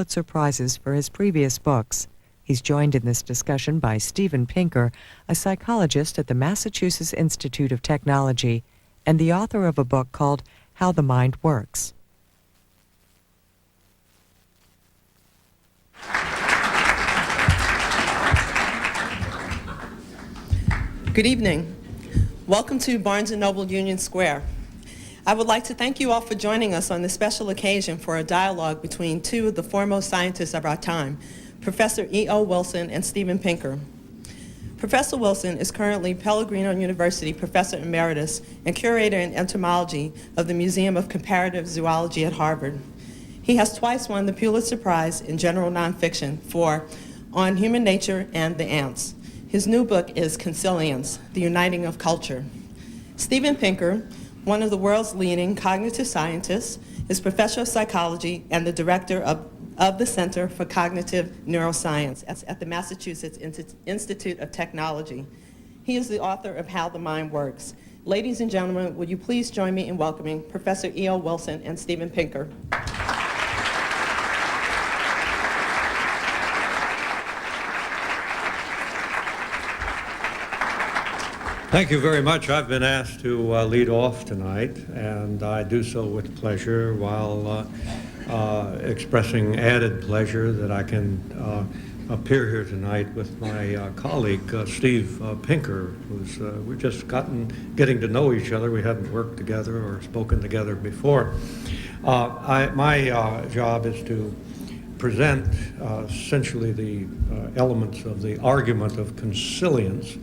Pulitzer Prizes for his previous books. He's joined in this discussion by Steven Pinker, a psychologist at the Massachusetts Institute of Technology and the author of a book called How the Mind Works. Good evening. Welcome to Barnes & Noble Union Square. I would like to thank you all for joining us on this special occasion for a dialogue between two of the foremost scientists of our time, Professor E.O. Wilson and Steven Pinker. Professor Wilson is currently Pellegrino University Professor Emeritus and Curator in Entomology of the Museum of Comparative Zoology at Harvard. He has twice won the Pulitzer Prize in General Nonfiction for On Human Nature and the Ants. His new book is Consilience, The Uniting of Culture. Steven Pinker, one of the world's leading cognitive scientists, is professor of psychology and the director of the Center for Cognitive Neuroscience at the Massachusetts Institute of Technology. He is the author of How the Mind Works. Ladies and gentlemen, would you please join me in welcoming Professor E.O. Wilson and Steven Pinker. Thank you very much. I've been asked to lead off tonight, and I do so with pleasure while expressing added pleasure that I can appear here tonight with my colleague, Steve Pinker, who's we've just getting to know each other. We haven't worked together or spoken together before. My job is to present essentially the elements of the argument of consilience.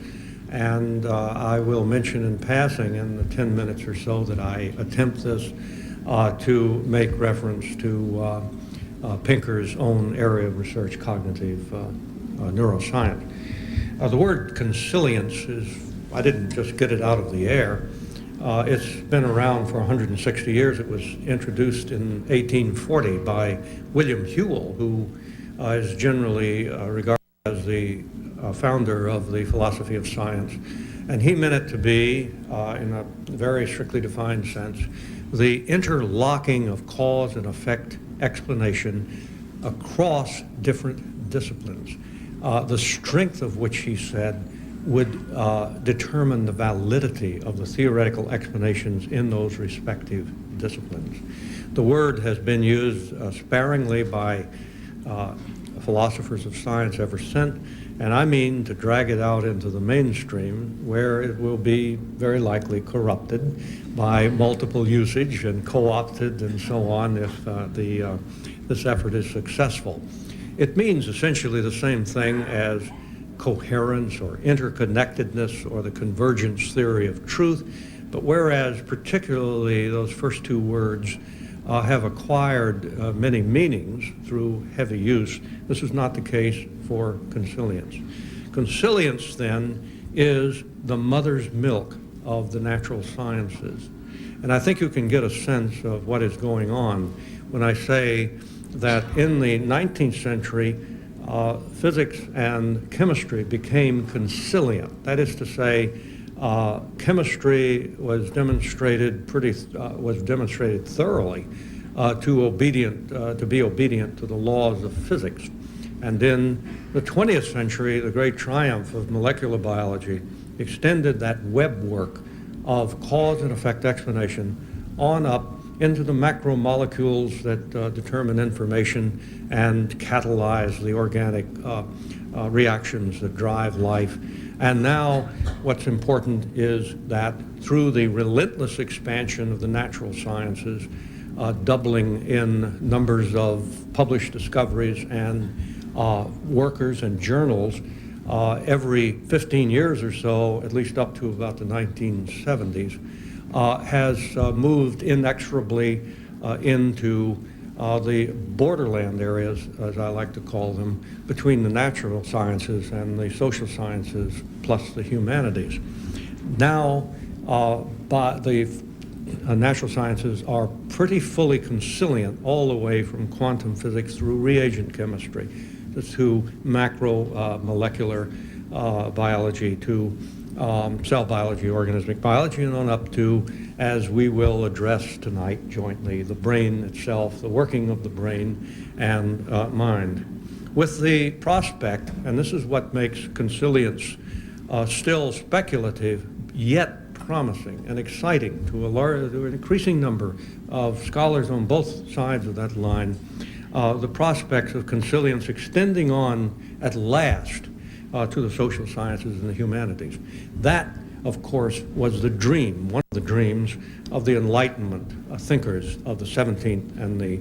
And I will mention in passing in the 10 minutes or so that I attempt this to make reference to Pinker's own area of research, cognitive neuroscience. The word consilience I didn't just get it out of the air. It's been around for 160 years. It was introduced in 1840 by William Whewell, who is generally regarded as the founder of the philosophy of science, and he meant it to be, in a very strictly defined sense, the interlocking of cause and effect explanation across different disciplines, the strength of which, he said, would determine the validity of the theoretical explanations in those respective disciplines. The word has been used sparingly by philosophers of science ever since, and I mean to drag it out into the mainstream where it will be very likely corrupted by multiple usage and co-opted and so on if this effort is successful. It means essentially the same thing as coherence or interconnectedness or the convergence theory of truth, but whereas particularly those first two words have acquired many meanings through heavy use, this is not the case for consilience. Consilience, then, is the mother's milk of the natural sciences. And I think you can get a sense of what is going on when I say that in the 19th century, physics and chemistry became consilient. That is to say, chemistry was demonstrated thoroughly to be obedient to the laws of physics. And in the 20th century, the great triumph of molecular biology extended that web work of cause and effect explanation on up into the macromolecules that determine information and catalyze the organic reactions that drive life. And now what's important is that through the relentless expansion of the natural sciences, doubling in numbers of published discoveries and workers and journals every 15 years or so, at least up to about the 1970s, has moved inexorably into the borderland areas, as I like to call them, between the natural sciences and the social sciences plus the humanities. Now, the natural sciences are pretty fully consilient all the way from quantum physics through reagent chemistry to macromolecular biology to cell biology, organismic biology, and on up to, as we will address tonight jointly, the brain itself, the working of the brain and mind. With the prospect, and this is what makes Consilience still speculative, yet promising and exciting to an increasing number of scholars on both sides of that line, the prospects of Consilience extending on at last to the social sciences and the humanities. That, of course, was the dream, one of the dreams of the Enlightenment thinkers of the 17th and the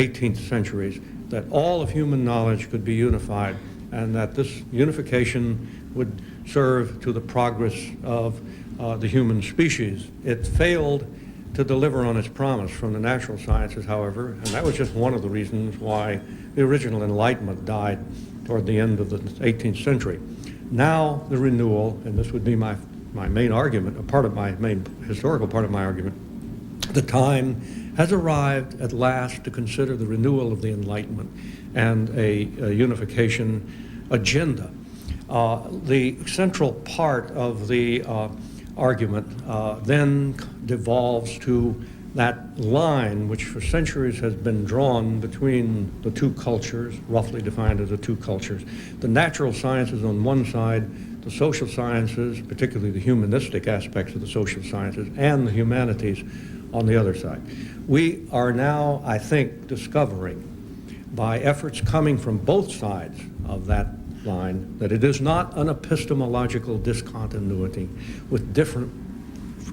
18th centuries, that all of human knowledge could be unified and that this unification would serve to the progress of the human species. It failed to deliver on its promise from the natural sciences, however, and that was just one of the reasons why the original Enlightenment died toward the end of the 18th century. Now the renewal, and this would be my main argument, a part of my main historical part of my argument, the time has arrived at last to consider the renewal of the Enlightenment and a unification agenda. The central part of the argument then devolves to that line which for centuries has been drawn between the two cultures, roughly defined as the two cultures. The natural sciences on one side, the social sciences, particularly the humanistic aspects of the social sciences, and the humanities on the other side. We are now, I think, discovering by efforts coming from both sides of that line that it is not an epistemological discontinuity with different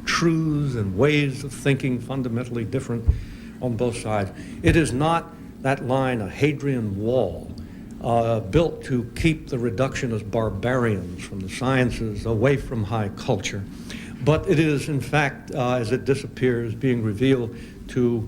truths and ways of thinking fundamentally different on both sides. It is not that line, a Hadrian Wall, built to keep the reductionist barbarians from the sciences away from high culture. But it is, in fact, as it disappears, being revealed to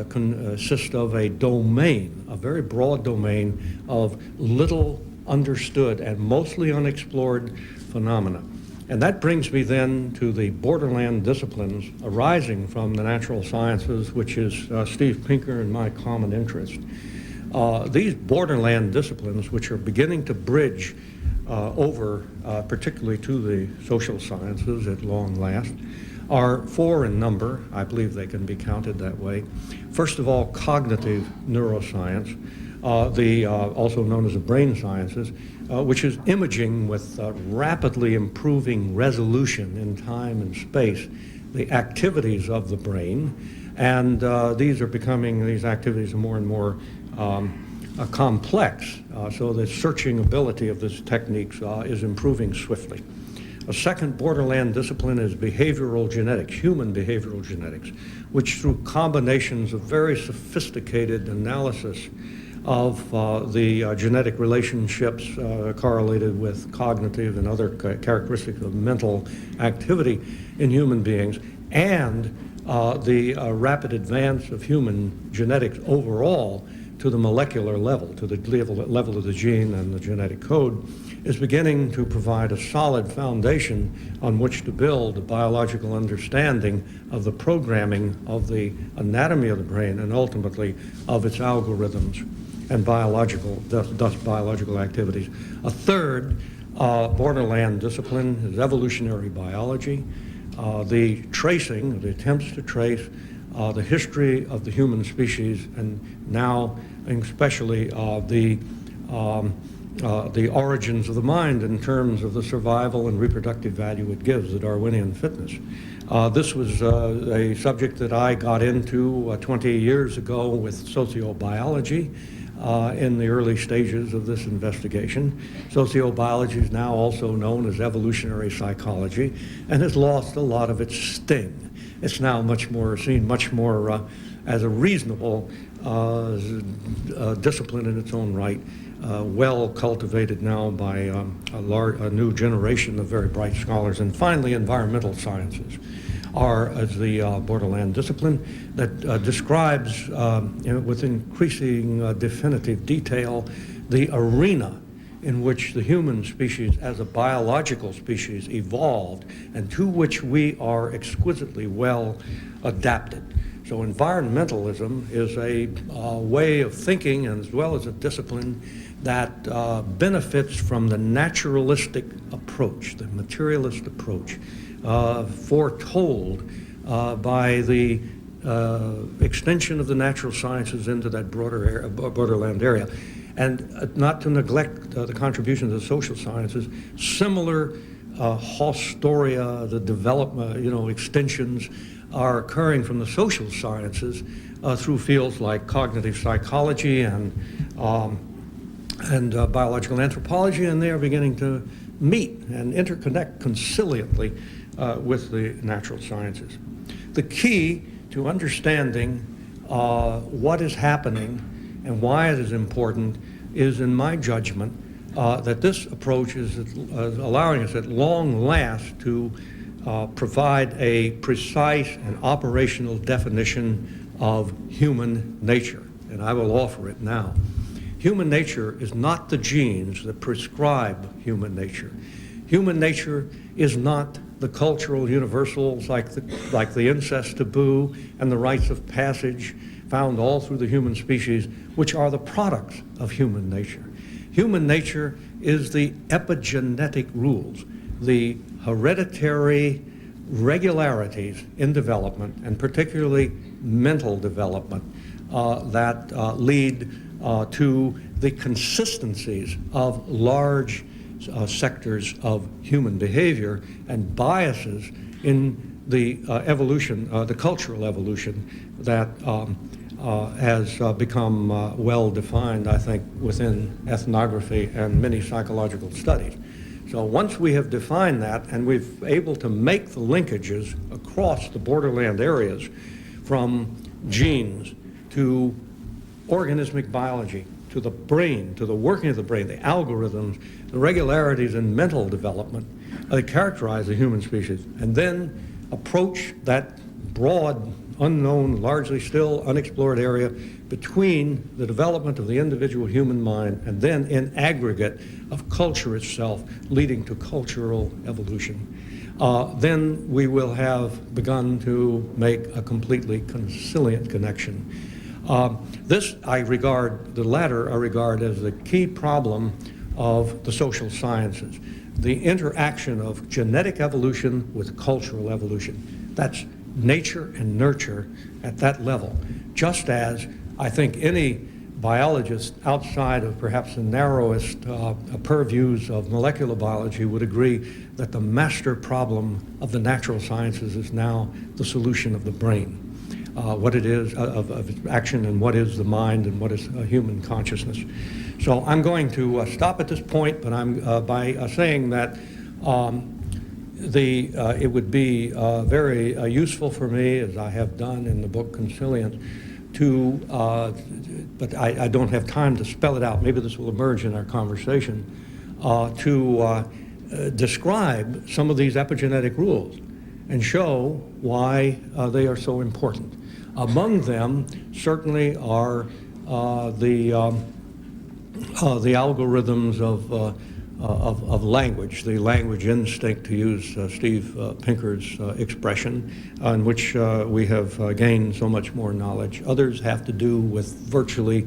consist of a domain, a very broad domain of little understood and mostly unexplored phenomena. And that brings me then to the borderland disciplines arising from the natural sciences, which is Steve Pinker and my common interest. These borderland disciplines, which are beginning to bridge over, particularly to the social sciences at long last, are four in number. I believe they can be counted that way. First of all, cognitive neuroscience, also known as the brain sciences, which is imaging with rapidly improving resolution in time and space, the activities of the brain. And these activities are more and more complex, so the searching ability of these techniques is improving swiftly. A second borderland discipline is behavioral genetics, human behavioral genetics, which through combinations of very sophisticated analysis of the genetic relationships correlated with cognitive and other characteristics of mental activity in human beings, and the rapid advance of human genetics overall to the molecular level, to the level of the gene and the genetic code, is beginning to provide a solid foundation on which to build a biological understanding of the programming of the anatomy of the brain and ultimately of its algorithms and thus biological activities. A third borderland discipline is evolutionary biology, the attempts to trace the history of the human species, and now especially the origins of the mind in terms of the survival and reproductive value it gives, the Darwinian fitness. This was a subject that I got into 20 years ago with sociobiology in the early stages of this investigation. Sociobiology is now also known as evolutionary psychology and has lost a lot of its sting. It's now seen much more as a reasonable discipline in its own right, well cultivated now by a new generation of very bright scholars. And finally, environmental sciences are as the borderland discipline that describes with increasing definitive detail the arena in which the human species as a biological species evolved and to which we are exquisitely well adapted. So environmentalism is a way of thinking, as well as a discipline, that benefits from the naturalistic approach, the materialist approach, foretold by the extension of the natural sciences into that borderland area. And not to neglect the contributions of the social sciences, similar Haustoria, the development, extensions are occurring from the social sciences through fields like cognitive psychology and biological anthropology, and they are beginning to meet and interconnect consiliently with the natural sciences. The key to understanding what is happening and why it is important is, in my judgment, that this approach is allowing us at long last to provide a precise and operational definition of human nature, and I will offer it now. Human nature is not the genes that prescribe human nature. Human nature is not the cultural universals like the incest taboo and the rites of passage found all through the human species, which are the products of human nature. Human nature is the epigenetic rules, the hereditary regularities in development, and particularly mental development, that lead to the consistencies of large sectors of human behavior and biases in the evolution, the cultural evolution that has become well defined, I think, within ethnography and many psychological studies. So once we have defined that and we've able to make the linkages across the borderland areas from genes to organismic biology, to the brain, to the working of the brain, the algorithms, the regularities in mental development that characterize the human species, and then approach that broad, unknown, largely still unexplored area between the development of the individual human mind and then in aggregate of culture itself, leading to cultural evolution. Then we will have begun to make a completely consilient connection. This I regard, the latter I regard as the key problem of the social sciences, the interaction of genetic evolution with cultural evolution. That's nature and nurture at that level, just as I think any biologist outside of perhaps the narrowest purviews of molecular biology would agree that the master problem of the natural sciences is now the solution of the brain, what it is of action, and what is the mind, and what is human consciousness. So I'm going to stop at this point, but I'm by saying that it would be very useful for me, as I have done in the book Consilience, but I don't have time to spell it out. Maybe this will emerge in our conversation, to describe some of these epigenetic rules and show why they are so important. Among them certainly are the algorithms of language, the language instinct, to use Steve Pinker's expression, on which we have gained so much more knowledge. Others have to do with virtually,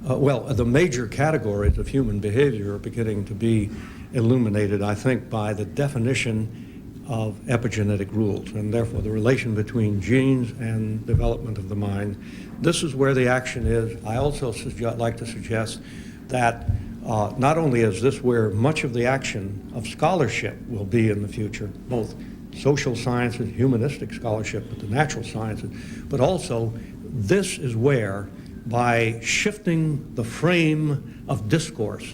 the major categories of human behavior are beginning to be illuminated, I think, by the definition of epigenetic rules, and therefore the relation between genes and development of the mind. This is where the action is. I also like to suggest that not only is this where much of the action of scholarship will be in the future, both social sciences, humanistic scholarship, but the natural sciences, but also this is where, by shifting the frame of discourse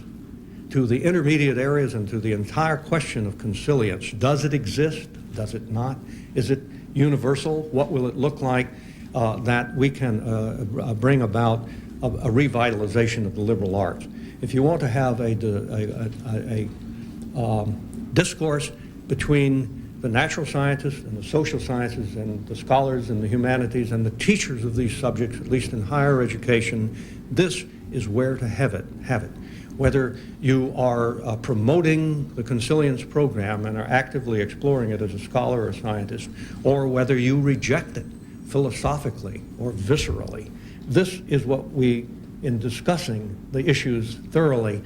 to the intermediate areas and to the entire question of consilience, does it exist? Does it not? Is it universal? What will it look like? That we can bring about a revitalization of the liberal arts. If you want to have a discourse between the natural scientists and the social sciences and the scholars and the humanities and the teachers of these subjects, at least in higher education, this is where to have it. Whether you are promoting the Consilience program and are actively exploring it as a scholar or scientist, or whether you reject it, philosophically or viscerally. This is what we, in discussing the issues thoroughly,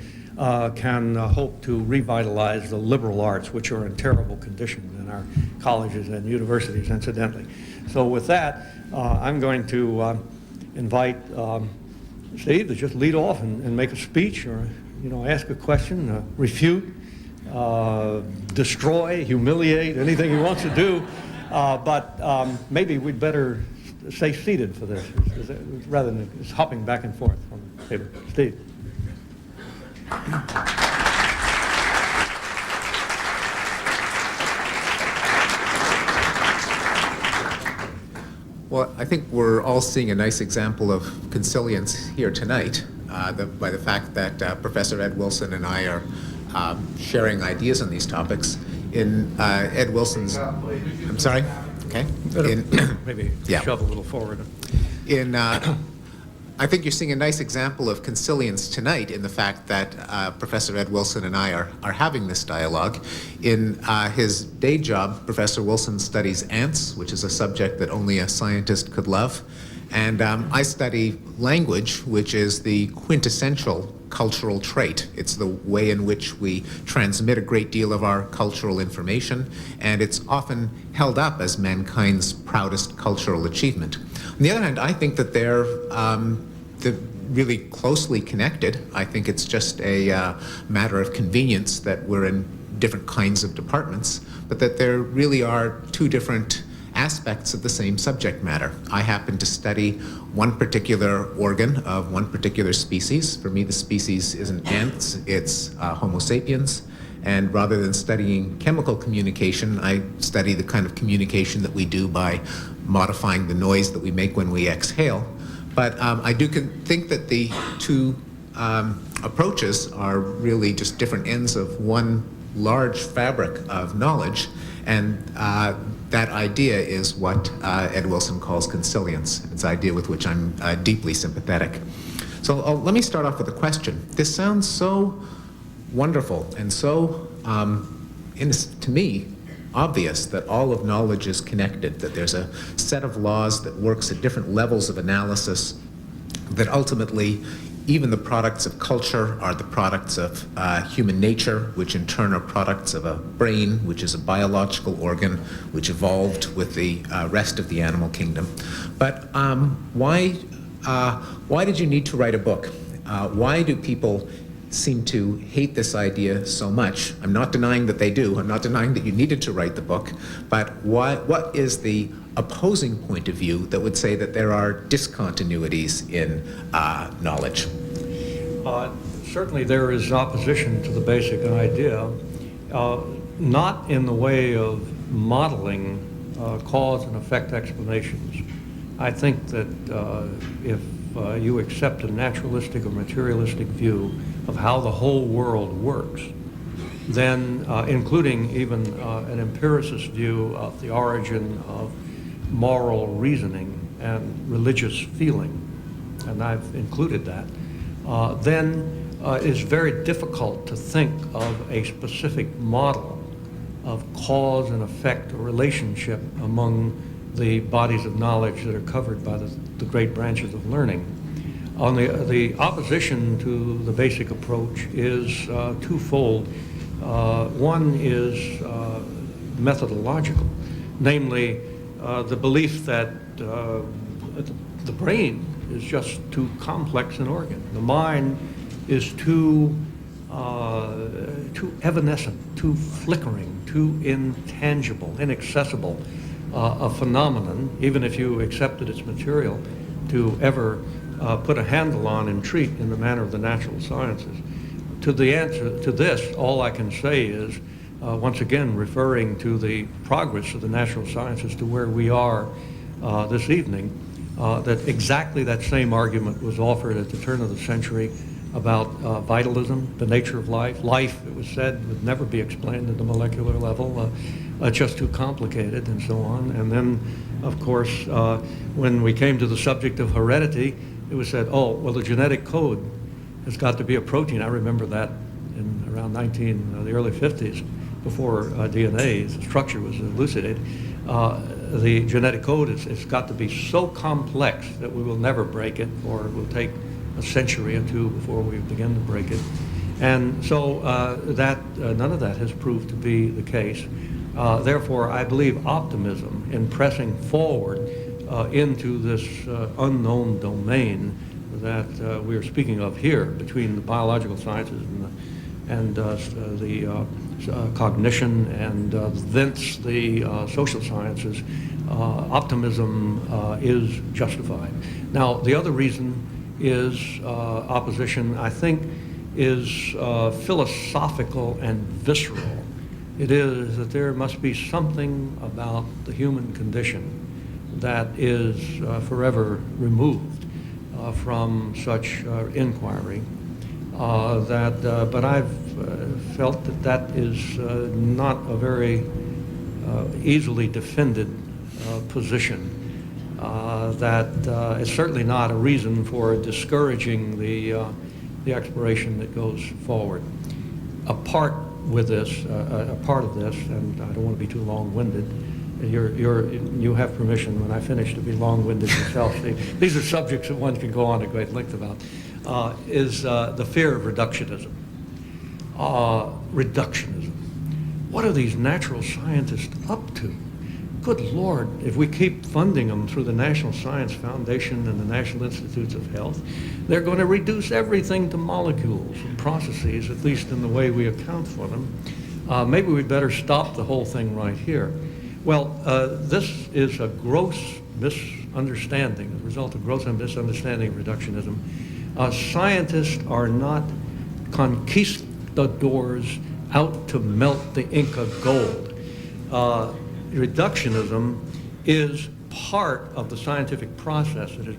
can hope to revitalize the liberal arts, which are in terrible condition in our colleges and universities, incidentally. So with that, I'm going to invite Steve to just lead off and make a speech, or ask a question, refute, destroy, humiliate, anything he wants to do. But maybe we'd better stay seated for this, rather than just hopping back and forth from the table. Steve. Well, I think we're all seeing a nice example of consilience here tonight by the fact that Professor Ed Wilson and I are sharing ideas on these topics. In Ed Wilson's, I'm sorry? Okay. Maybe shove a little forward. I think you're seeing a nice example of consilience tonight in the fact that Professor Ed Wilson and I are having this dialogue. In his day job, Professor Wilson studies ants, which is a subject that only a scientist could love. And I study language, which is the quintessential cultural trait. It's the way in which we transmit a great deal of our cultural information, and it's often held up as mankind's proudest cultural achievement. On the other hand, I think that they're really closely connected. I think it's just a matter of convenience that we're in different kinds of departments, but that there really are two different aspects of the same subject matter. I happen to study one particular organ of one particular species. For me, the species isn't ants, it's Homo sapiens. And rather than studying chemical communication, I study the kind of communication that we do by modifying the noise that we make when we exhale. But I do think that the two approaches are really just different ends of one large fabric of knowledge. And that idea is what Ed Wilson calls consilience. It's an idea with which I'm deeply sympathetic. So let me start off with a question. This sounds so wonderful and so, to me, obvious that all of knowledge is connected, that there's a set of laws that works at different levels of analysis, that ultimately even the products of culture are the products of human nature, which in turn are products of a brain, which is a biological organ, which evolved with the rest of the animal kingdom. But why did you need to write a book? Why do people seem to hate this idea so much? I'm not denying that they do. I'm not denying that you needed to write the book. But what is the opposing point of view that would say that there are discontinuities in knowledge? Certainly there is opposition to the basic idea, not in the way of modeling cause and effect explanations. I think that if you accept a naturalistic or materialistic view of how the whole world works, then including even an empiricist view of the origin of moral reasoning and religious feeling, and I've included that, then it's very difficult to think of a specific model of cause and effect or relationship among the bodies of knowledge that are covered by the great branches of learning. On the opposition to the basic approach is twofold. One is methodological, namely the belief that the brain is just too complex an organ. The mind is too evanescent, too flickering, too intangible, inaccessible a phenomenon, even if you accept that it's material, to ever put a handle on and treat in the manner of the natural sciences. To the answer to this, all I can say is, once again, referring to the progress of the natural sciences to where we are this evening, that exactly that same argument was offered at the turn of the century about vitalism, the nature of life. Life, it was said, would never be explained at the molecular level, just too complicated and so on. And then, of course, when we came to the subject of heredity, it was said, oh, well, the genetic code has got to be a protein. I remember that in around the early 50s, before DNA's structure was elucidated. the genetic code it's got to be so complex that we will never break it, or it will take a century or two before we begin to break it. And so none of that has proved to be the case. Therefore, I believe optimism in pressing forward into this unknown domain that we are speaking of here, between the biological sciences and the cognition, and thence the social sciences, optimism is justified. Now, the other reason is opposition, I think, is philosophical and visceral. It is that there must be something about the human condition that is forever removed from such inquiry. But I've felt that is not a very easily defended position. It's certainly not a reason for discouraging the exploration that goes forward. A part of this, and I don't want to be too long-winded. You have permission when I finish to be long-winded yourself. These are subjects that one can go on at great length about. Is the fear of reductionism. Reductionism. What are these natural scientists up to? Good Lord, if we keep funding them through the National Science Foundation and the National Institutes of Health, they're going to reduce everything to molecules and processes, at least in the way we account for them. Maybe we'd better stop the whole thing right here. Well, this is a gross misunderstanding, the result of gross misunderstanding of reductionism. Scientists are not conquistadors out to melt the Inca gold. Reductionism is part of the scientific process that has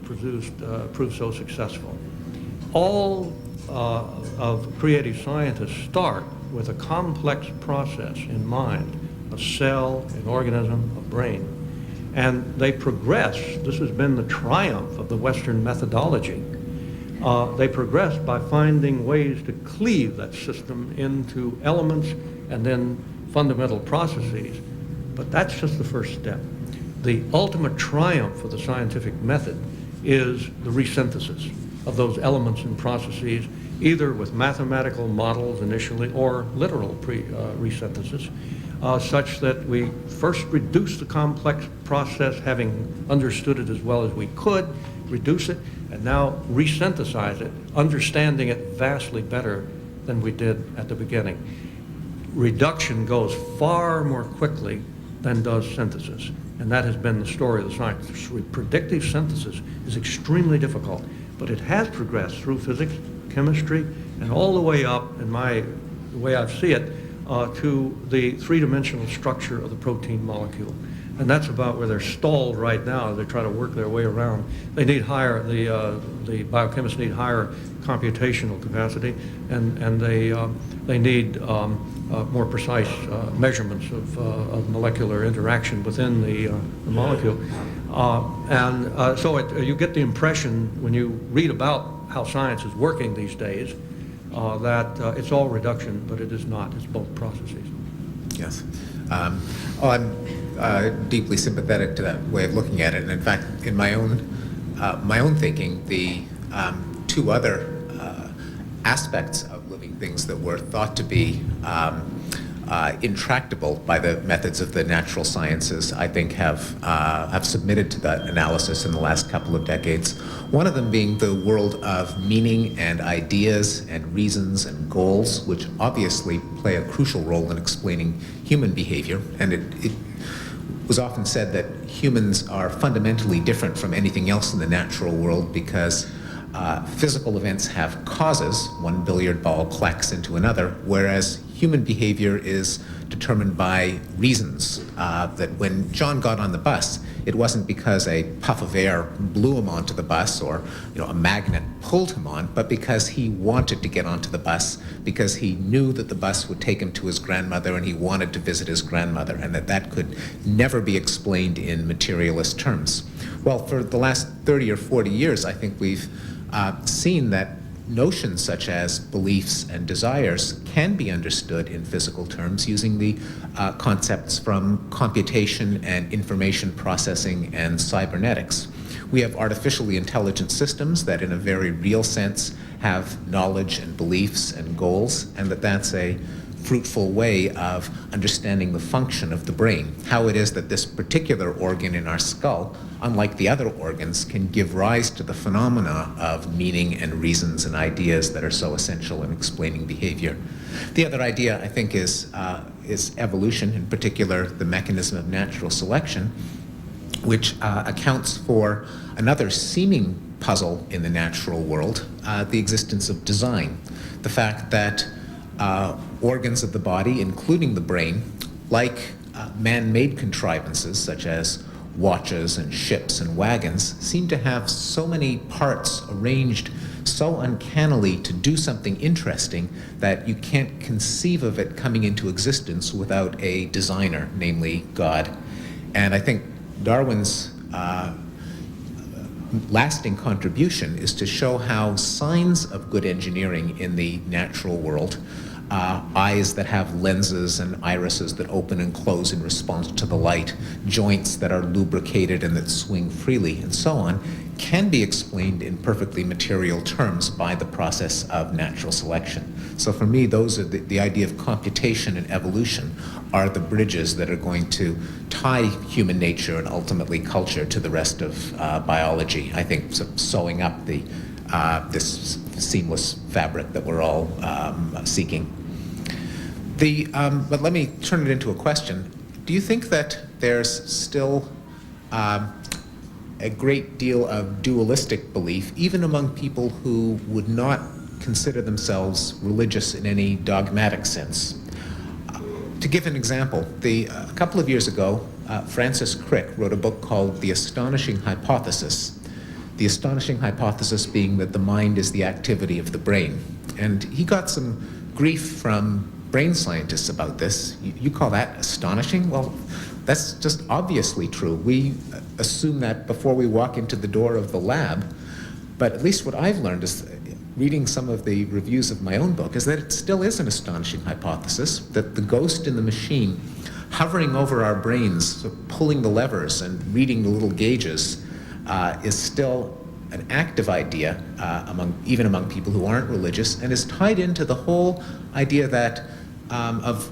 proved so successful. All of creative scientists start with a complex process in mind, a cell, an organism, a brain, and they progress. This has been the triumph of the Western methodology. They progress by finding ways to cleave that system into elements and then fundamental processes. But that's just the first step. The ultimate triumph of the scientific method is the resynthesis of those elements and processes, either with mathematical models initially or literal resynthesis, such that we first reduce the complex process, having understood it as well as we could, reduce it, and now resynthesize it, understanding it vastly better than we did at the beginning. Reduction goes far more quickly than does synthesis, and that has been the story of the science. Predictive synthesis is extremely difficult, but it has progressed through physics, chemistry, and all the way up, in the way I see it, to the three-dimensional structure of the protein molecule. And that's about where they're stalled right now. They try to work their way around. They need higher, the biochemists need higher computational capacity, and they need more precise measurements of molecular interaction within the molecule. So you get the impression when you read about how science is working these days that it's all reduction, but it is not. It's both processes. Yes. I'm deeply sympathetic to that way of looking at it, and in fact, in my own thinking, the two other aspects of living things that were thought to be intractable by the methods of the natural sciences, I think have submitted to that analysis in the last couple of decades. One of them being the world of meaning and ideas and reasons and goals, which obviously play a crucial role in explaining human behavior. And it was often said that humans are fundamentally different from anything else in the natural world because physical events have causes, one billiard ball collects into another, whereas human behavior is determined by reasons. That when John got on the bus, it wasn't because a puff of air blew him onto the bus or a magnet pulled him on, but because he wanted to get onto the bus, because he knew that the bus would take him to his grandmother and he wanted to visit his grandmother, and that could never be explained in materialist terms. Well, for the last 30 or 40 years, I think we've seen that notions such as beliefs and desires can be understood in physical terms using the concepts from computation and information processing and cybernetics. We have artificially intelligent systems that in a very real sense have knowledge and beliefs and goals, and that's a fruitful way of understanding the function of the brain, how it is that this particular organ in our skull, unlike the other organs, can give rise to the phenomena of meaning and reasons and ideas that are so essential in explaining behavior. The other idea, I think, is evolution, in particular the mechanism of natural selection, which accounts for another seeming puzzle in the natural world, the existence of design. The fact that organs of the body, including the brain, like man-made contrivances such as watches and ships and wagons, seem to have so many parts arranged so uncannily to do something interesting that you can't conceive of it coming into existence without a designer, namely God. And I think Darwin's lasting contribution is to show how signs of good engineering in the natural world, eyes that have lenses and irises that open and close in response to the light, joints that are lubricated and that swing freely, and so on, can be explained in perfectly material terms by the process of natural selection. So for me, those are the idea of computation and evolution are the bridges that are going to tie human nature and ultimately culture to the rest of biology. I think sewing up this seamless fabric that we're all seeking. But let me turn it into a question. Do you think that there's still a great deal of dualistic belief, even among people who would not consider themselves religious in any dogmatic sense? To give an example, a couple of years ago, Francis Crick wrote a book called The Astonishing Hypothesis. The astonishing hypothesis being that the mind is the activity of the brain. And he got some grief from brain scientists about this. You call that astonishing? Well, that's just obviously true. We assume that before we walk into the door of the lab, but at least what I've learned is reading some of the reviews of my own book is that it still is an astonishing hypothesis, that the ghost in the machine hovering over our brains, so pulling the levers and reading the little gauges, is still an active idea even among people who aren't religious, and is tied into the whole idea that of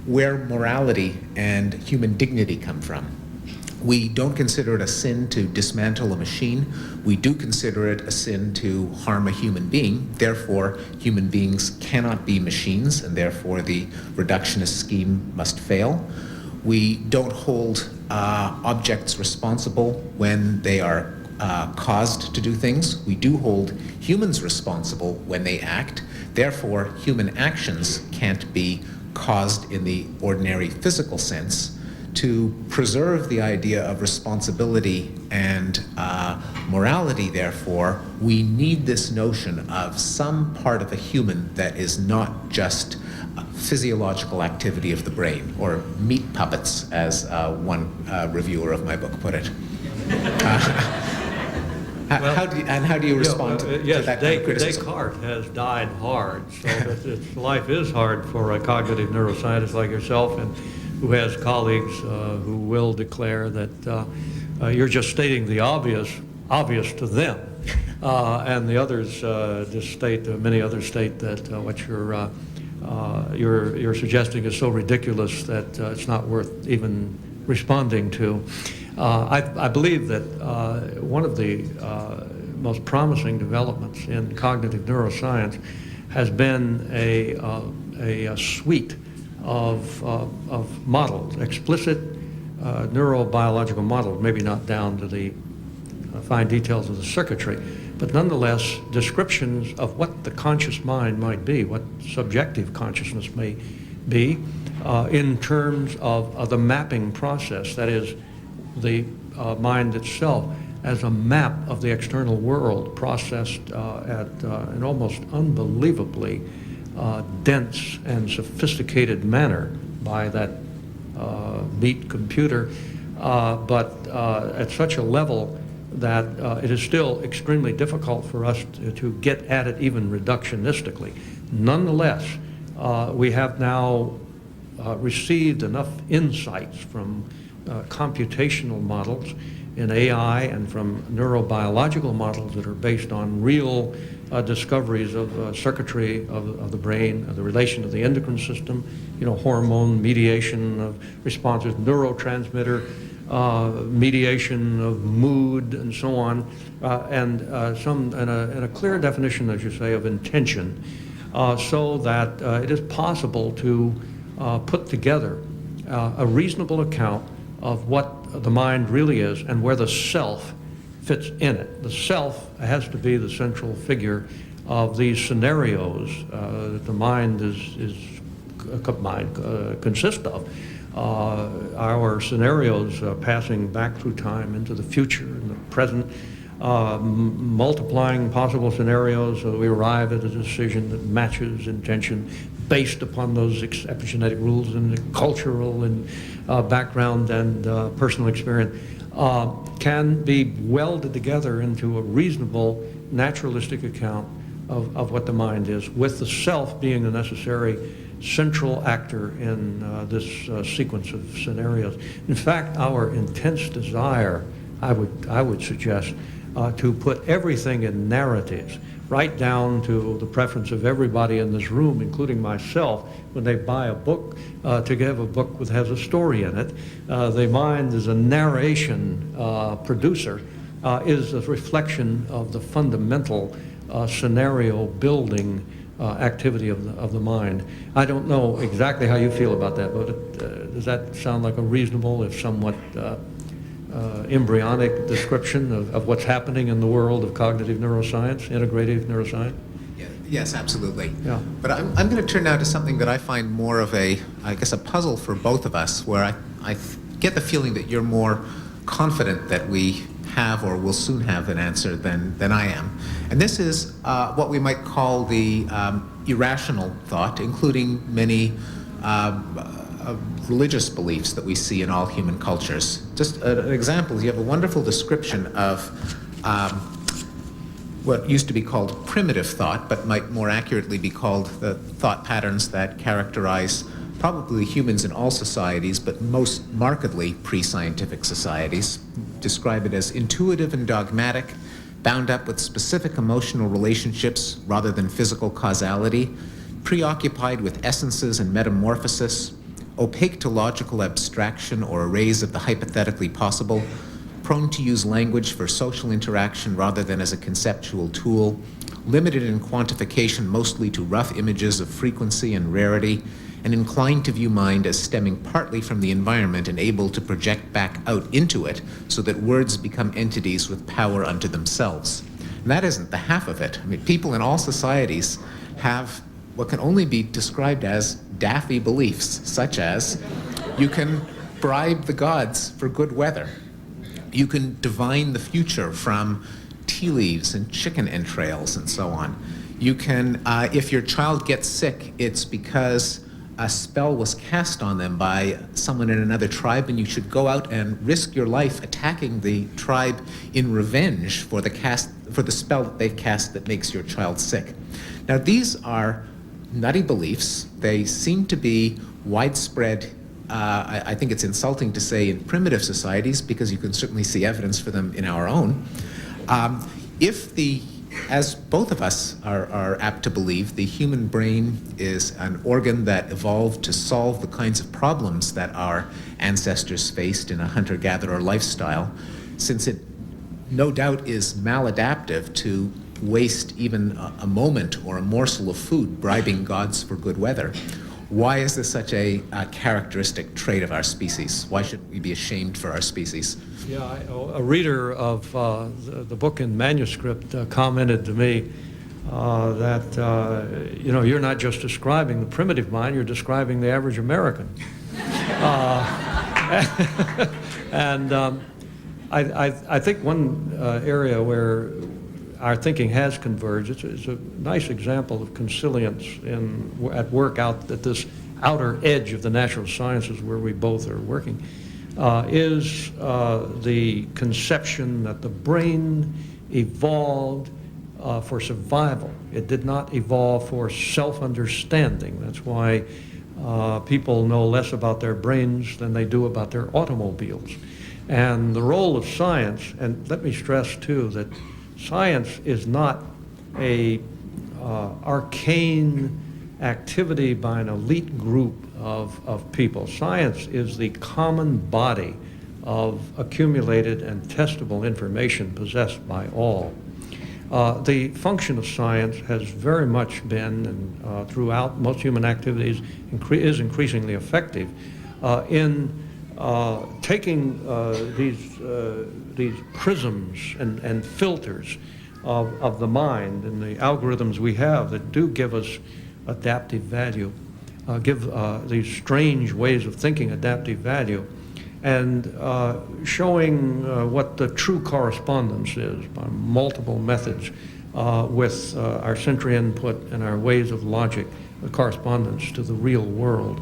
where morality and human dignity come from. We don't consider it a sin to dismantle a machine. We do consider it a sin to harm a human being. Therefore, human beings cannot be machines, and therefore the reductionist scheme must fail. We don't hold objects responsible when they are caused to do things. We do hold humans responsible when they act. Therefore, human actions can't be caused in the ordinary physical sense. To preserve the idea of responsibility and morality, therefore, we need this notion of some part of a human that is not just physiological activity of the brain, or meat puppets, as one reviewer of my book put it. How do you respond to that kind of criticism? Descartes has died hard, so that life is hard for a cognitive neuroscientist like yourself, and who has colleagues who will declare that you're just stating the obvious to them, and the others just state, many others state that what you're suggesting is so ridiculous that it's not worth even responding to. I believe that one of the most promising developments in cognitive neuroscience has been a suite of models, explicit neurobiological models, maybe not down to the fine details of the circuitry, but nonetheless descriptions of what the conscious mind might be, what subjective consciousness may be, in terms of the mapping process, that is, the mind itself as a map of the external world processed at an almost unbelievably dense and sophisticated manner by that meat computer, but at such a level that it is still extremely difficult for us to get at it even reductionistically. Nonetheless, we have now received enough insights from computational models in AI and from neurobiological models that are based on real discoveries of circuitry of the brain, the relation to the endocrine system, hormone mediation of responses, neurotransmitter mediation of mood, and so on, and a clear definition, as you say, of intention, so that it is possible to put together a reasonable account of what the mind really is and where the self fits in it. The self has to be the central figure of these scenarios that the mind consists of. Our scenarios passing back through time into the future and the present, multiplying possible scenarios so we arrive at a decision that matches intention based upon those epigenetic rules and the cultural and background and personal experience, can be welded together into a reasonable naturalistic account of what the mind is, with the self being the necessary central actor in this sequence of scenarios. In fact, our intense desire, I would suggest, to put everything in narratives, right down to the preference of everybody in this room, including myself, when they buy a book, to have a book that has a story in it. The mind is a narration producer, is a reflection of the fundamental scenario building activity of the mind. I don't know exactly how you feel about that, but does that sound like a reasonable, if somewhat embryonic description of what's happening in the world of cognitive neuroscience, integrative neuroscience? Yes, absolutely. Yeah. But I'm going to turn now to something that I find more of a puzzle for both of us, where I get the feeling that you're more confident that we have or will soon have an answer than I am. And this is what we might call the irrational thought, including many religious beliefs that we see in all human cultures. Just an example, you have a wonderful description of what used to be called primitive thought, but might more accurately be called the thought patterns that characterize probably humans in all societies, but most markedly pre-scientific societies. Describe it as intuitive and dogmatic, bound up with specific emotional relationships rather than physical causality, preoccupied with essences and metamorphosis, opaque to logical abstraction or arrays of the hypothetically possible, prone to use language for social interaction rather than as a conceptual tool, limited in quantification mostly to rough images of frequency and rarity, and inclined to view mind as stemming partly from the environment and able to project back out into it so that words become entities with power unto themselves. And that isn't the half of it. I mean, people in all societies have what can only be described as daffy beliefs, such as you can bribe the gods for good weather. You can divine the future from tea leaves and chicken entrails and so on. You can, if your child gets sick, it's because a spell was cast on them by someone in another tribe, and you should go out and risk your life attacking the tribe in revenge for the spell that they've cast that makes your child sick. Now, these are nutty beliefs. They seem to be widespread. I think it's insulting to say in primitive societies, because you can certainly see evidence for them in our own. As both of us are apt to believe, the human brain is an organ that evolved to solve the kinds of problems that our ancestors faced in a hunter-gatherer lifestyle, since it no doubt is maladaptive to waste even a moment or a morsel of food bribing gods for good weather. Why is this such a characteristic trait of our species? Why should we be ashamed for our species? Yeah, a reader of the book in manuscript commented to me that, you're not just describing the primitive mind, you're describing the average American. And I think one area where our thinking has converged, it's a nice example of consilience at work out at this outer edge of the natural sciences where we both are working. is the conception that the brain evolved for survival. It did not evolve for self-understanding. That's why people know less about their brains than they do about their automobiles. And the role of science, and let me stress too that science is not a arcane activity by an elite group of people. Science is the common body of accumulated and testable information possessed by all. The function of science has very much been, and throughout most human activities, is increasingly effective in taking these prisms and filters of the mind and the algorithms we have that do give us adaptive value, give these strange ways of thinking adaptive value, and showing what the true correspondence is by multiple methods with our sensory input and our ways of logic, the correspondence to the real world.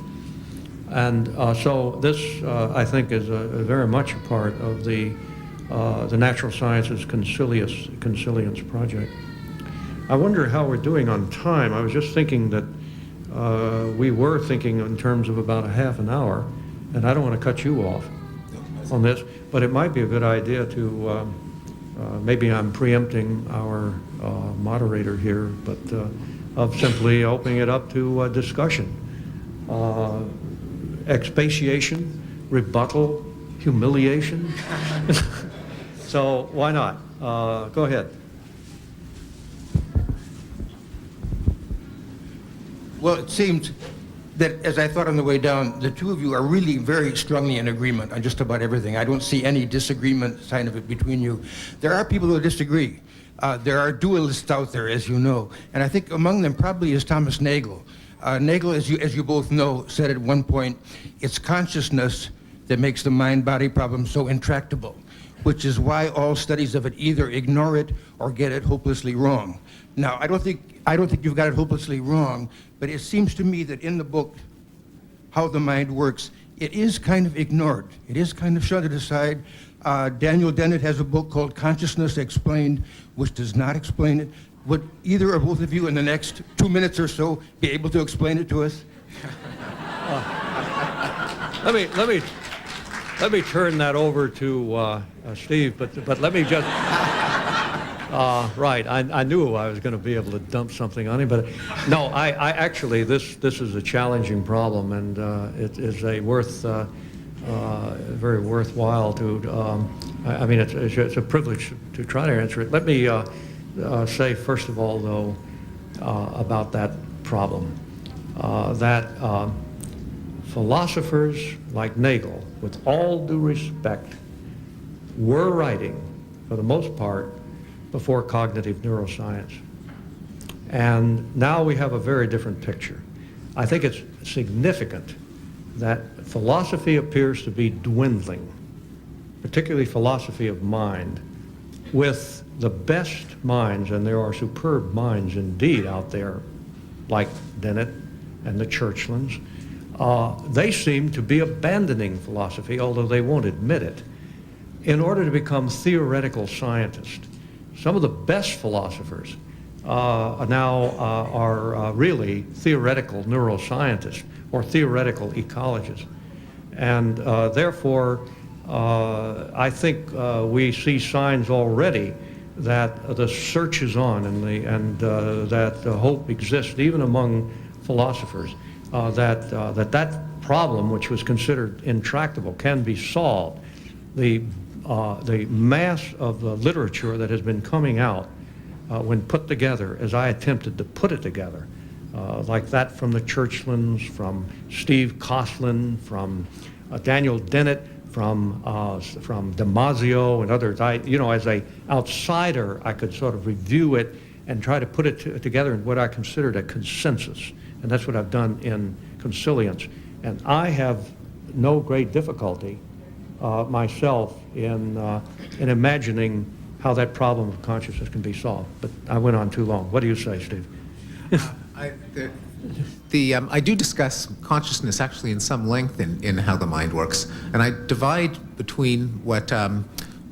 And so this, I think, is very much a part of the Natural Sciences Consilience project. I wonder how we're doing on time. I was just thinking that we were thinking in terms of about a half an hour, and I don't want to cut you off on this, but it might be a good idea to, maybe I'm preempting our moderator here, but of simply opening it up to discussion. Expatiation, rebuttal, humiliation. So why not? Go ahead. Well, it seems that, as I thought on the way down, the two of you are really very strongly in agreement on just about everything. I don't see any disagreement sign of it between you. There are people who disagree. There are dualists out there, as you know, and I think among them probably is Thomas Nagel. Nagel, as you both know, said at one point, it's consciousness that makes the mind-body problem so intractable, which is why all studies of it either ignore it or get it hopelessly wrong. Now, I don't think you've got it hopelessly wrong, but it seems to me that in the book, How the Mind Works, it is kind of ignored. It is kind of shunted aside. Daniel Dennett has a book called Consciousness Explained, which does not explain it. Would either or both of you in the next 2 minutes or so be able to explain it to us? Let me turn that over to Steve, but let me just, right, I knew I was going to be able to dump something on him, but no, I actually, this is a challenging problem, and it is a very worthwhile to, I mean, it's a privilege to try to answer it. Let me say, first of all, though, about that problem, that philosophers like Nagel, with all due respect, were writing, for the most part, before cognitive neuroscience. And now we have a very different picture. I think it's significant that philosophy appears to be dwindling, particularly philosophy of mind, with the best minds, and there are superb minds indeed out there, like Dennett and the Churchlands. They seem to be abandoning philosophy, although they won't admit it, in order to become theoretical scientists. Some of the best philosophers now are really theoretical neuroscientists or theoretical ecologists. And therefore, I think we see signs already that the search is on, and that hope exists even among philosophers, that problem, which was considered intractable, can be solved. The mass of the literature that has been coming out, when put together, as I attempted to put it together, like that from the Churchlands, from Steve Coughlin, from Daniel Dennett, from Damasio and others. As an outsider, I could sort of review it and try to put it together in what I considered a consensus. And that's what I've done in Consilience. And I have no great difficulty myself in imagining how that problem of consciousness can be solved. But I went on too long. What do you say, Steve? I do discuss consciousness actually in some length in How the Mind Works, and I divide between what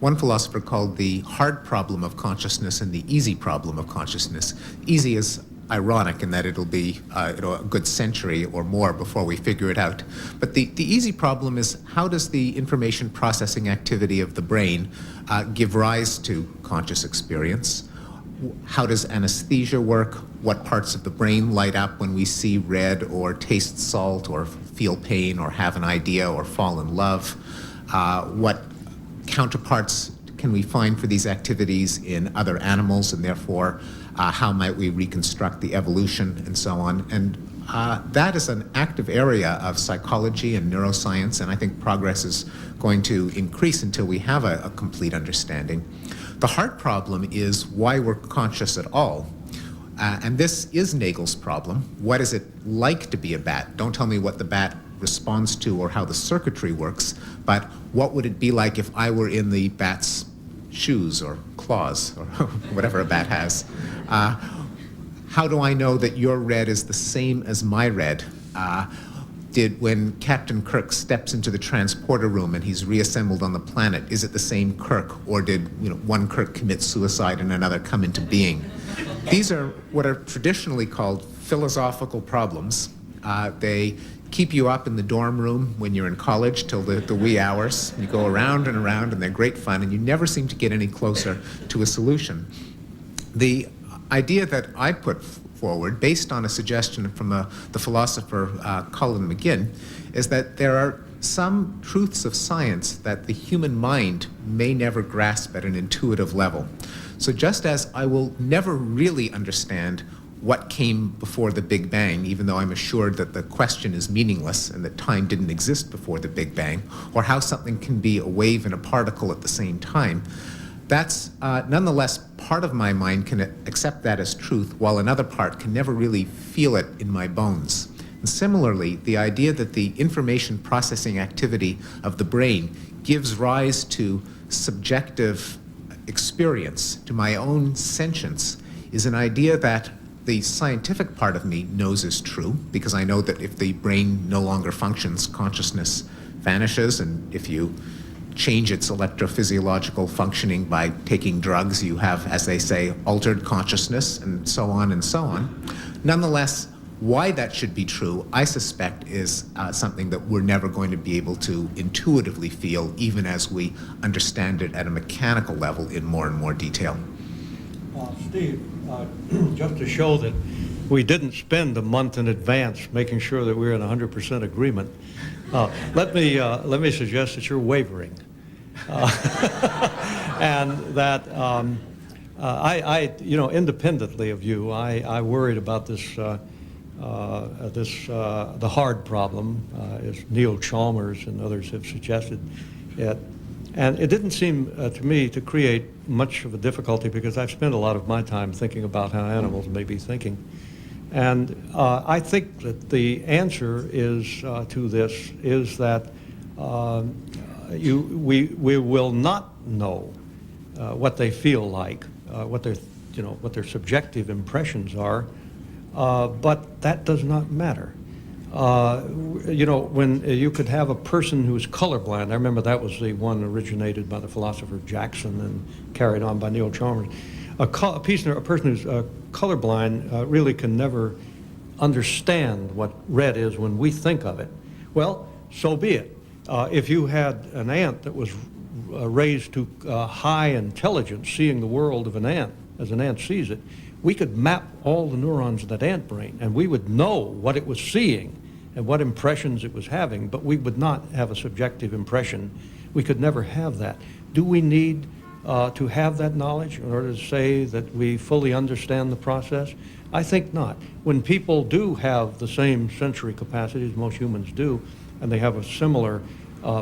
one philosopher called the hard problem of consciousness and the easy problem of consciousness. Easy is ironic in that it'll be a good century or more before we figure it out. But the easy problem is, how does the information processing activity of the brain give rise to conscious experience? How does anesthesia work? What parts of the brain light up when we see red or taste salt or feel pain or have an idea or fall in love? What counterparts can we find for these activities in other animals, and therefore how might we reconstruct the evolution and so on? And that is an active area of psychology and neuroscience, and I think progress is going to increase until we have a complete understanding. The hard problem is why we're conscious at all. And this is Nagel's problem. What is it like to be a bat? Don't tell me what the bat responds to or how the circuitry works, but what would it be like if I were in the bat's shoes or claws or whatever a bat has? How do I know that your red is the same as my red? When Captain Kirk steps into the transporter room and he's reassembled on the planet, is it the same Kirk, or did one Kirk commit suicide and another come into being? These are what are traditionally called philosophical problems. They keep you up in the dorm room when you're in college till the wee hours. You go around and around, and they're great fun, and you never seem to get any closer to a solution. The idea that I put forward, based on a suggestion from the philosopher Colin McGinn, is that there are some truths of science that the human mind may never grasp at an intuitive level. So just as I will never really understand what came before the Big Bang, even though I'm assured that the question is meaningless and that time didn't exist before the Big Bang, or how something can be a wave and a particle at the same time, that's nonetheless part of my mind can accept that as truth, while another part can never really feel it in my bones. And similarly, the idea that the information processing activity of the brain gives rise to subjective experience, to my own sentience, is an idea that the scientific part of me knows is true, because I know that if the brain no longer functions, consciousness vanishes, and if you change its electrophysiological functioning by taking drugs, you have, as they say, altered consciousness, and so on and so on. Nonetheless, why that should be true, I suspect, is something that we're never going to be able to intuitively feel, even as we understand it at a mechanical level in more and more detail. Steve, just to show that we didn't spend a month in advance making sure that we're in 100% agreement, let me suggest that you're wavering, and that independently of you, I worried about this. The hard problem, as Neil Chalmers and others have suggested it. And it didn't seem to me to create much of a difficulty, because I've spent a lot of my time thinking about how animals may be thinking. And I think that the answer is to this is that we will not know what they feel like, what their subjective impressions are. But that does not matter. When you could have a person who's colorblind, I remember that was the one originated by the philosopher Jackson and carried on by Neil Chalmers. A person who's colorblind really can never understand what red is when we think of it. Well, so be it. If you had an ant that was raised to high intelligence, seeing the world of an ant as an ant sees it, we could map all the neurons of that ant brain, and we would know what it was seeing and what impressions it was having, but we would not have a subjective impression. We could never have that. Do we need to have that knowledge in order to say that we fully understand the process? I think not. When people do have the same sensory capacities most humans do, and they have a similar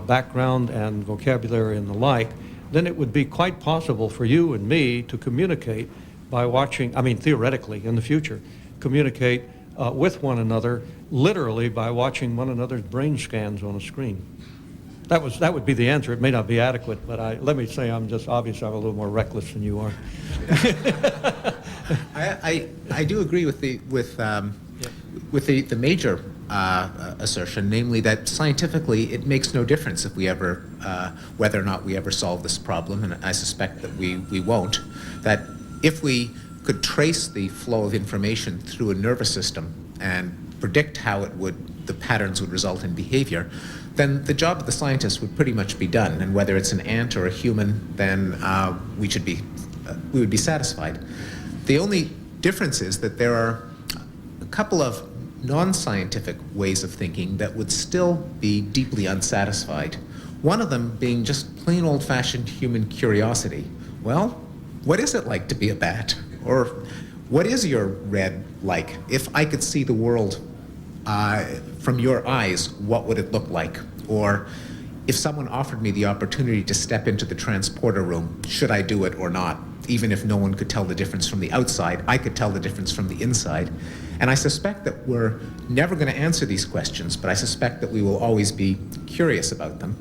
background and vocabulary and the like, then it would be quite possible for you and me to communicate by watching, theoretically in the future, communicate with one another literally by watching one another's brain scans on a screen. That would be the answer. It may not be adequate, but let me say I'm a little more reckless than you are. I do agree with with the major assertion, namely that scientifically it makes no difference if we ever, whether or not we ever solve this problem, and I suspect that we won't, that if we could trace the flow of information through a nervous system and predict how the patterns would result in behavior, then the job of the scientist would pretty much be done. And whether it's an ant or a human, then we would be satisfied. The only difference is that there are a couple of non-scientific ways of thinking that would still be deeply unsatisfied. One of them being just plain old-fashioned human curiosity. Well, what is it like to be a bat? Or what is your red like? If I could see the world from your eyes, what would it look like? Or if someone offered me the opportunity to step into the transporter room, should I do it or not? Even if no one could tell the difference from the outside, I could tell the difference from the inside. And I suspect that we're never going to answer these questions, but I suspect that we will always be curious about them.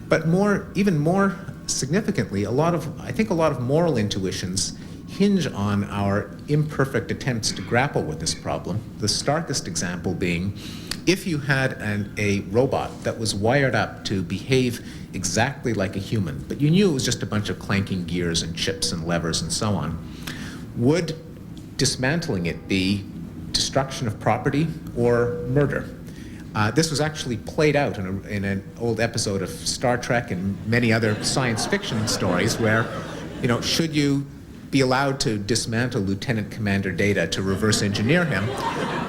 But even more significantly, I think a lot of moral intuitions hinge on our imperfect attempts to grapple with this problem. The starkest example being, if you had a robot that was wired up to behave exactly like a human, but you knew it was just a bunch of clanking gears and chips and levers and so on, would dismantling it be destruction of property or murder? This was actually played out in an old episode of Star Trek and many other science fiction stories where, should you be allowed to dismantle Lieutenant Commander Data to reverse engineer him,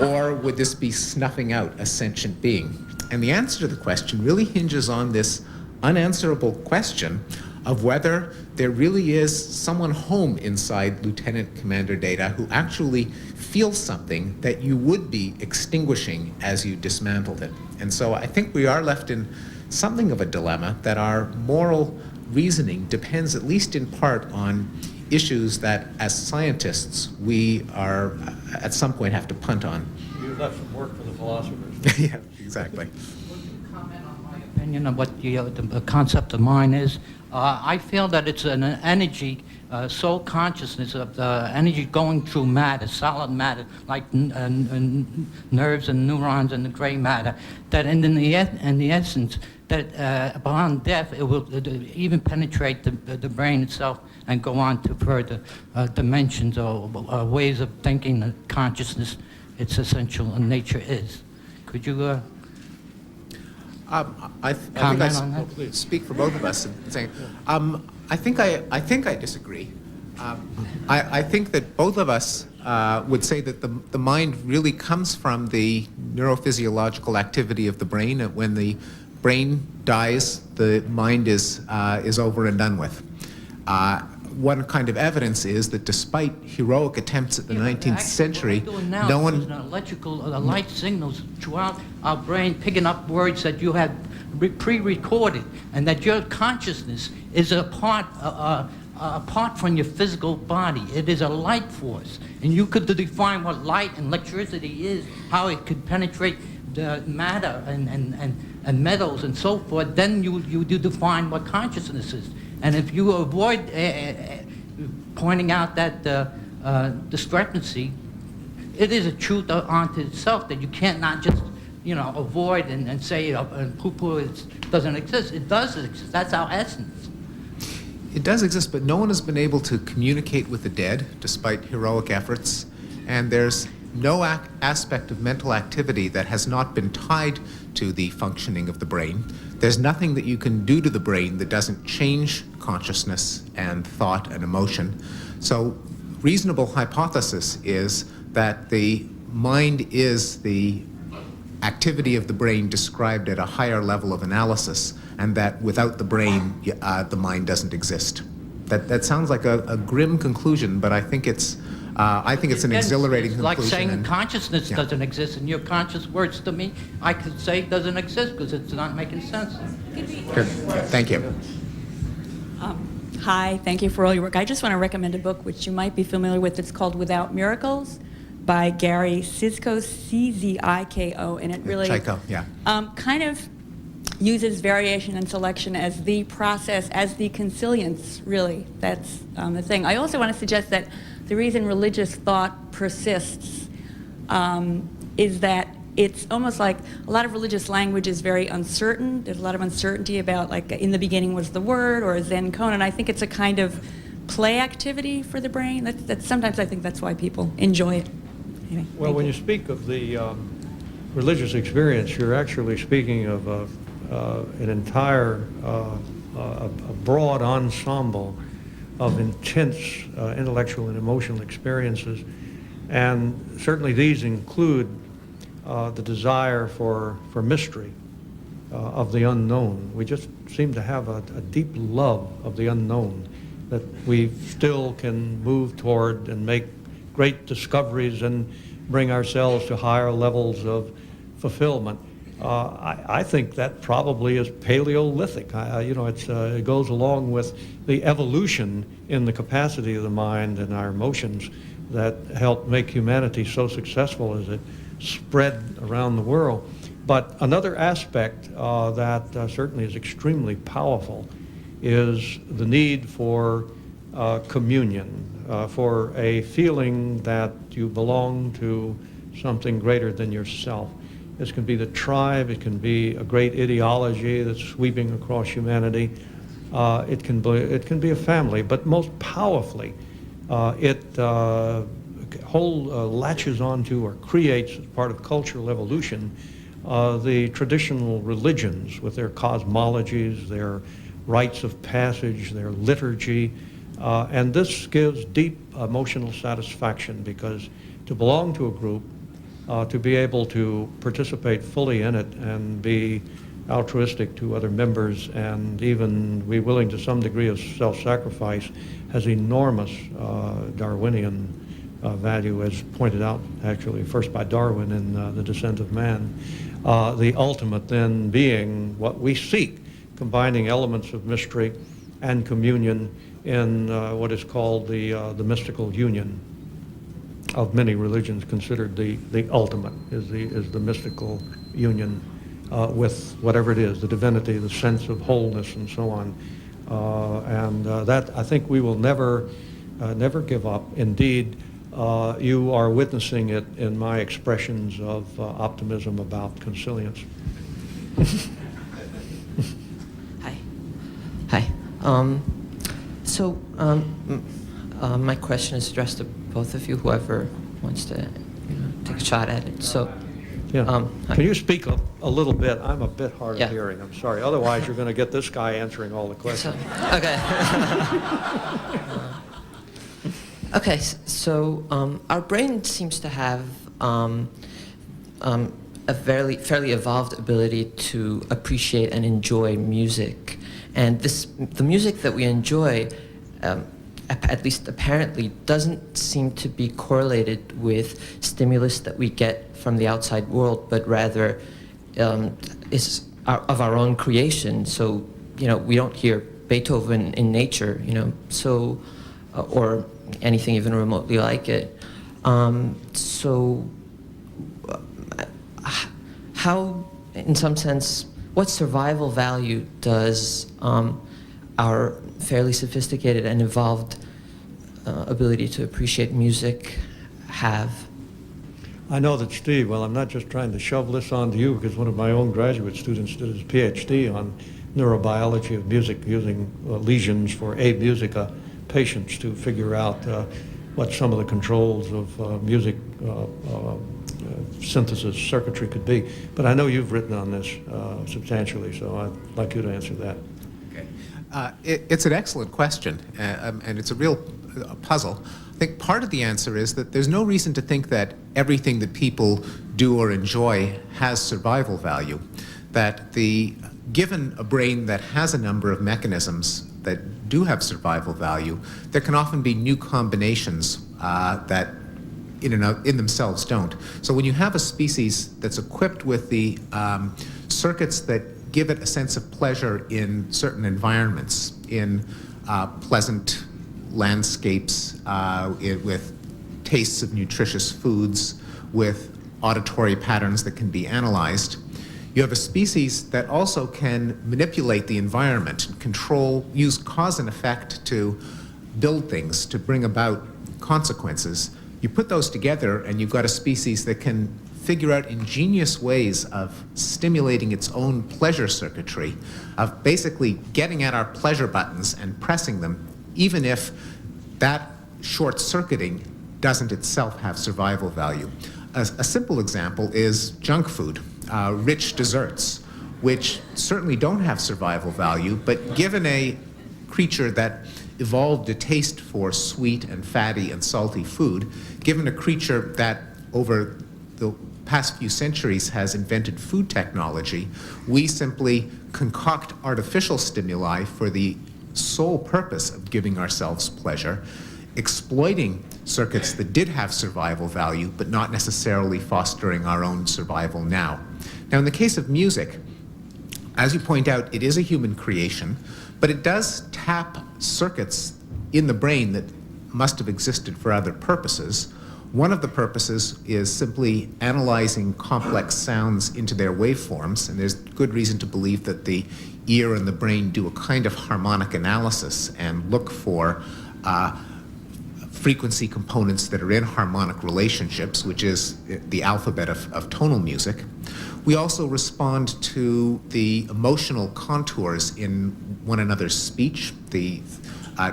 or would this be snuffing out a sentient being? And the answer to the question really hinges on this unanswerable question of whether there really is someone home inside Lieutenant Commander Data who actually feels something that you would be extinguishing as you dismantled it. And so I think we are left in something of a dilemma, that our moral reasoning depends at least in part on issues that as scientists we are at some point have to punt on. You left some work for the philosophers. Yeah, exactly. Comment on my opinion of what the concept of mind is. I feel that it's an energy, soul consciousness of the energy going through matter, solid matter, like nerves and neurons and the gray matter, that in the essence, that upon death, it will even penetrate the brain itself and go on to further dimensions or ways of thinking that consciousness, its essential nature is. Could you I think comment on that? Speak for both of us and saying, I think I disagree. I think that both of us would say that the mind really comes from the neurophysiological activity of the brain. When the brain dies, the mind is over and done with. One kind of evidence is that despite heroic attempts at the 19th century, no one... There's electrical light signals throughout our brain picking up words that you had pre-recorded, and that your consciousness is apart from your physical body. It is a light force, and you could define what light and electricity is, how it could penetrate the matter and metals and so forth. Then you define what consciousness is. And if you avoid pointing out that discrepancy, it is a truth unto itself that you can't not just avoid and say and poo-poo it doesn't exist. It does exist. That's our essence. It does exist, but no one has been able to communicate with the dead despite heroic efforts, and there's no aspect of mental activity that has not been tied to the functioning of the brain. There's nothing that you can do to the brain that doesn't change consciousness and thought and emotion. So reasonable hypothesis is that the mind is the activity of the brain described at a higher level of analysis, and that without the brain, the mind doesn't exist. That sounds like a grim conclusion, but I think it's an exhilarating conclusion. Like saying consciousness doesn't exist, and your conscious words to me, I could say it doesn't exist because it's not making sense. Good. Thank you. Hi, thank you for all your work. I just want to recommend a book which you might be familiar with. It's called Without Miracles by Gary Cziko, C-Z-I-K-O, and it really kind of uses variation and selection as the process, as the consilience, really. That's the thing. I also want to suggest that the reason religious thought persists is that it's almost like a lot of religious language is very uncertain. There's a lot of uncertainty about, like, in the beginning was the word, or a Zen koan, and I think it's a kind of play activity for the brain. That's sometimes I think that's why people enjoy it. Anyway, well, when you speak of the religious experience, you're actually speaking of an entire, a broad ensemble of intense intellectual and emotional experiences, and certainly these include the desire for mystery, of the unknown. We just seem to have a deep love of the unknown that we still can move toward and make great discoveries and bring ourselves to higher levels of fulfillment. I think that probably is Paleolithic. It goes along with the evolution in the capacity of the mind and our emotions that helped make humanity so successful as it spread around the world. But another aspect that certainly is extremely powerful is the need for communion, for a feeling that you belong to something greater than yourself. This can be the tribe, it can be a great ideology that's sweeping across humanity. It can be a family, but most powerfully, it latches onto or creates, as part of cultural evolution, the traditional religions with their cosmologies, their rites of passage, their liturgy, and this gives deep emotional satisfaction, because to belong to a group, to be able to participate fully in it and be altruistic to other members and even be willing to some degree of self-sacrifice has enormous Darwinian value, as pointed out actually first by Darwin in The Descent of Man. The ultimate then being what we seek, combining elements of mystery and communion in what is called the mystical union of many religions, considered the ultimate is the mystical union with whatever it is, the divinity, the sense of wholeness, and so on. That I think we will never give up. Indeed, you are witnessing it in my expressions of optimism about consilience. Hi. My question is addressed to both of you, whoever wants to take a shot at it. So, yeah. Can you speak a little bit? I'm a bit hard Yeah. of hearing. I'm sorry. Otherwise, you're going to get this guy answering all the questions. Okay. So our brain seems to have a fairly evolved ability to appreciate and enjoy music, and the music that we enjoy, at least apparently, doesn't seem to be correlated with stimulus that we get from the outside world, but rather is of our own creation. So, we don't hear Beethoven in nature, or anything even remotely like it. How, in some sense, what survival value does our fairly sophisticated and evolved ability to appreciate music have? I know that Steve, well, I'm not just trying to shove this onto you, because one of my own graduate students did his PhD on neurobiology of music using lesions for amusica patients to figure out what some of the controls of music synthesis circuitry could be. But I know you've written on this substantially, so I'd like you to answer that. Okay. It's an excellent question, and it's a real puzzle. I think part of the answer is that there's no reason to think that everything that people do or enjoy has survival value, that given a brain that has a number of mechanisms that do have survival value, there can often be new combinations that in themselves don't. So when you have a species that's equipped with the circuits that give it a sense of pleasure in certain environments, in pleasant landscapes, with tastes of nutritious foods, with auditory patterns that can be analyzed, you have a species that also can manipulate the environment and use cause and effect to build things, to bring about consequences. You put those together and you've got a species that can figure out ingenious ways of stimulating its own pleasure circuitry, of basically getting at our pleasure buttons and pressing them, even if that short-circuiting doesn't itself have survival value. A simple example is junk food, rich desserts, which certainly don't have survival value, but given a creature that evolved a taste for sweet and fatty and salty food, given a creature that over the past few centuries has invented food technology, we simply concoct artificial stimuli for the sole purpose of giving ourselves pleasure, exploiting circuits that did have survival value, but not necessarily fostering our own survival now. Now, in the case of music, as you point out, it is a human creation, but it does tap circuits in the brain that must have existed for other purposes. One of the purposes is simply analyzing complex sounds into their waveforms, and there's good reason to believe that the ear and the brain do a kind of harmonic analysis and look for frequency components that are in harmonic relationships, which is the alphabet of tonal music. We also respond to the emotional contours in one another's speech, the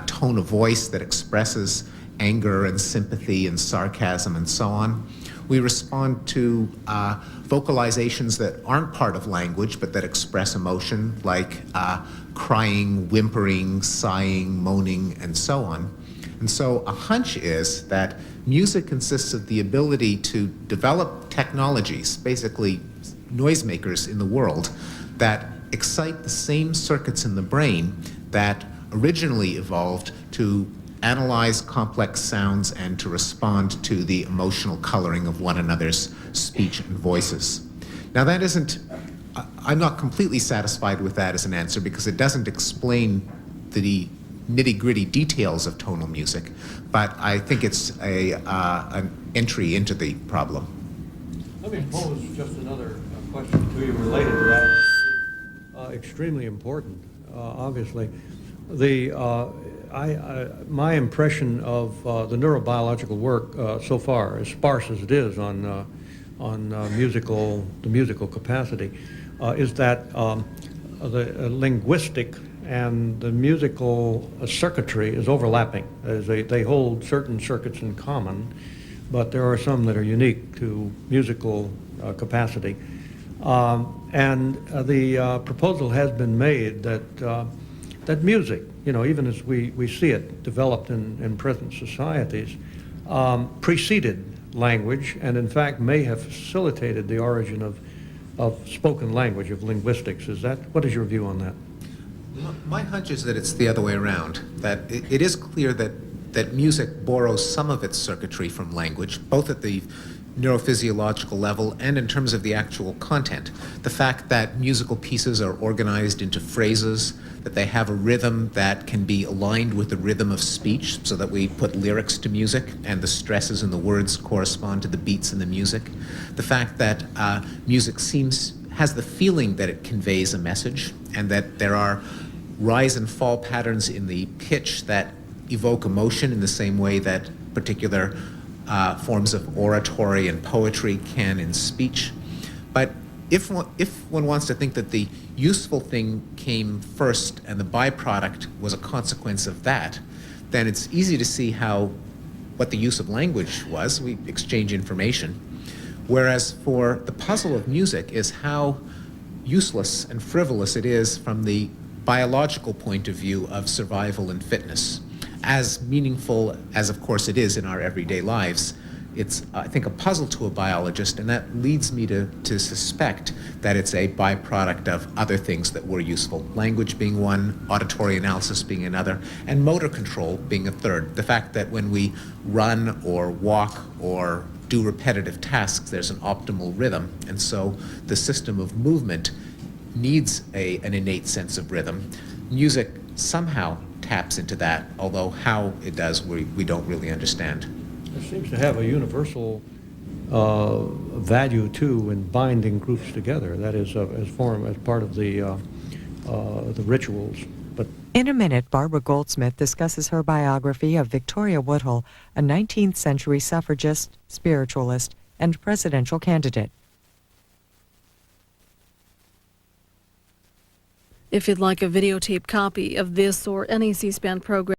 tone of voice that expresses anger and sympathy and sarcasm and so on. We respond to vocalizations that aren't part of language but that express emotion, like crying, whimpering, sighing, moaning, and so on. And so a hunch is that music consists of the ability to develop technologies, basically noisemakers in the world, that excite the same circuits in the brain that originally evolved to analyze complex sounds and to respond to the emotional coloring of one another's speech and voices. Now that isn't, I'm not completely satisfied with that as an answer because it doesn't explain the nitty-gritty details of tonal music, but I think it's an entry into the problem. Let me pose just another question to you related to that. Extremely important, obviously. My impression of the neurobiological work so far, as sparse as it is on the musical capacity, is that the linguistic and the musical circuitry is overlapping. As they hold certain circuits in common, but there are some that are unique to musical capacity. And the proposal has been made that music, even as we see it developed in present societies, preceded language and in fact may have facilitated the origin of spoken language, of linguistics. What is your view on that? My hunch is that it's the other way around, that it is clear that music borrows some of its circuitry from language, both at the neurophysiological level and in terms of the actual content. The fact that musical pieces are organized into phrases, that they have a rhythm that can be aligned with the rhythm of speech, so that we put lyrics to music and the stresses in the words correspond to the beats in the music. The fact that music has the feeling that it conveys a message, and that there are rise and fall patterns in the pitch that evoke emotion in the same way that particular forms of oratory and poetry can in speech. But if one wants to think that the useful thing came first and the byproduct was a consequence of that, then it's easy to see what the use of language was. We exchange information. Whereas for the puzzle of music is how useless and frivolous it is from the biological point of view of survival and fitness. As meaningful as, of course, it is in our everyday lives, it's, I think, a puzzle to a biologist, and that leads me to suspect that it's a byproduct of other things that were useful. Language being one, auditory analysis being another, and motor control being a third. The fact that when we run or walk or do repetitive tasks, there's an optimal rhythm, and so the system of movement needs an innate sense of rhythm. Music somehow taps into that, although how it does, we don't really understand. It seems to have a universal value too in binding groups together. That is, as part of the rituals. But in a minute, Barbara Goldsmith discusses her biography of Victoria Woodhull, a 19th century suffragist, spiritualist, and presidential candidate. If you'd like a videotaped copy of this or any C-SPAN program,